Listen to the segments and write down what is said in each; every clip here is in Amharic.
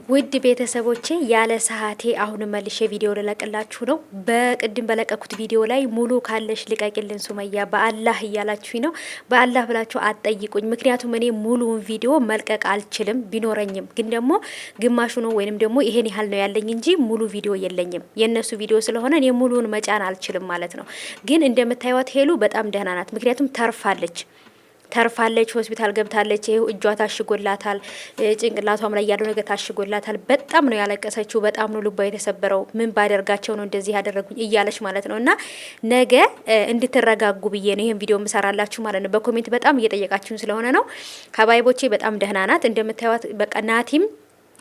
ውድ ቤተሰቦቼ ያለ ሰዓቴ አሁን መልሼ ቪዲዮ ልለቅላችሁ ነው። በቅድም በለቀኩት ቪዲዮ ላይ ሙሉ ካለሽ ልቀቂልን ሱመያ በአላህ እያላችሁኝ ነው። በአላህ ብላችሁ አትጠይቁኝ። ምክንያቱም እኔ ሙሉውን ቪዲዮ መልቀቅ አልችልም። ቢኖረኝም ግን ደግሞ ግማሹ ነው ወይንም ደግሞ ይሄን ያህል ነው ያለኝ እንጂ ሙሉ ቪዲዮ የለኝም። የነሱ ቪዲዮ ስለሆነ እኔ ሙሉውን መጫን አልችልም ማለት ነው። ግን እንደምታዩት ሄሉ በጣም ደህና ናት። ምክንያቱም ተርፋለች፣ ሆስፒታል ገብታለች። ይሄው እጇ ታሽጎላታል፣ ጭንቅላቷም ላይ ያለው ነገር ታሽጎላታል። በጣም ነው ያለቀሰችው፣ በጣም ነው ልቧ የተሰበረው። ምን ባደርጋቸው ነው እንደዚህ ያደረጉኝ እያለች ማለት ነው። እና ነገ እንድትረጋጉ ብዬ ነው ይሄን ቪዲዮ ምሰራላችሁ ማለት ነው። በኮሜንት በጣም እየጠየቃችሁን ስለሆነ ነው። ከባይቦቼ በጣም ደህና ናት እንደምታዩት። በቃ ናቲም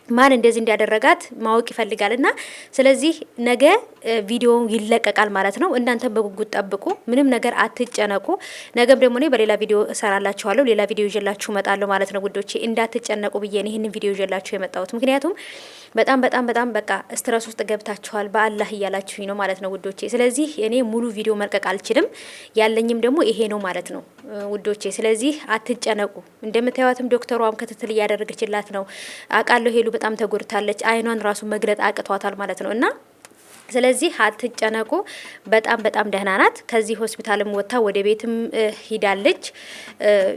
ማን እንደዚህ እንዲያደረጋት ማወቅ ይፈልጋልና ስለዚህ ነገ ቪዲዮ ይለቀቃል ማለት ነው። እናንተ በጉጉት ጠብቁ፣ ምንም ነገር አትጨነቁ። ነገም ደግሞ እኔ በሌላ ቪዲዮ እሰራላችኋለሁ፣ ሌላ ቪዲዮ ይዤላችሁ እመጣለሁ ማለት ነው ውዶቼ። እንዳትጨነቁ ብዬ ነው ይሄንን ቪዲዮ ይዤላችሁ የመጣሁት። ምክንያቱም በጣም በቃ ስትረስ ውስጥ ገብታችኋል፣ በአላህ እያላችሁኝ ነው ማለት ነው ውዶቼ። ስለዚህ እኔ ሙሉ ቪዲዮ መልቀቅ አልችልም፣ ያለኝም ደግሞ ይሄ ነው ማለት ነው ውዶቼ። ስለዚህ አትጨነቁ። እንደምታዩትም ዶክተሯም ክትትል እያደረገችላት ነው አውቃለሁ። ሄሉ በጣም ተጎድታለች፣ አይኗን ራሱ መግለጥ አቅቷታል ማለት ነው እና ስለዚህ አትጨነቁ። በጣም ደህና ናት። ከዚህ ሆስፒታልም ወጥታ ወደ ቤትም ሂዳለች።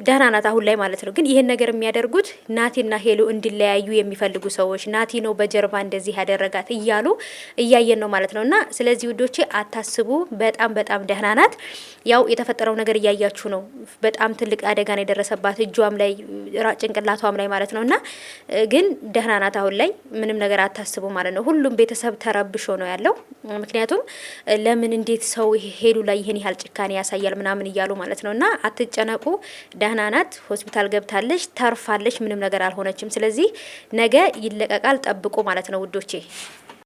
ደህና ናት አሁን ላይ ማለት ነው። ግን ይሄን ነገር የሚያደርጉት ናቲና ሄሉ እንዲለያዩ የሚፈልጉ ሰዎች፣ ናቲ ነው በጀርባ እንደዚህ ያደረጋት እያሉ እያየን ነው ማለት ነውና ስለዚህ ውዶቼ አታስቡ። በጣም ደህና ናት። ያው የተፈጠረው ነገር እያያችሁ ነው። በጣም ትልቅ አደጋ ነው የደረሰባት እጇም ላይ ጭንቅላቷም ላይ ማለት ነውና ግን ደህና ናት አሁን ላይ። ምንም ነገር አታስቡ ማለት ነው። ሁሉም ቤተሰብ ተረብሾ ነው ያለው። ምክንያቱም ለምን እንዴት ሰው ሄሉ ላይ ይሄን ያህል ጭካኔ ያሳያል ምናምን እያሉ ማለት ነውና አትጨነቁ። ደህና ናት። ሆስፒታል ገብታለች፣ ተርፋለች፣ ምንም ነገር አልሆነችም። ስለዚህ ነገ ይለቀቃል፣ ጠብቁ ማለት ነው ውዶቼ።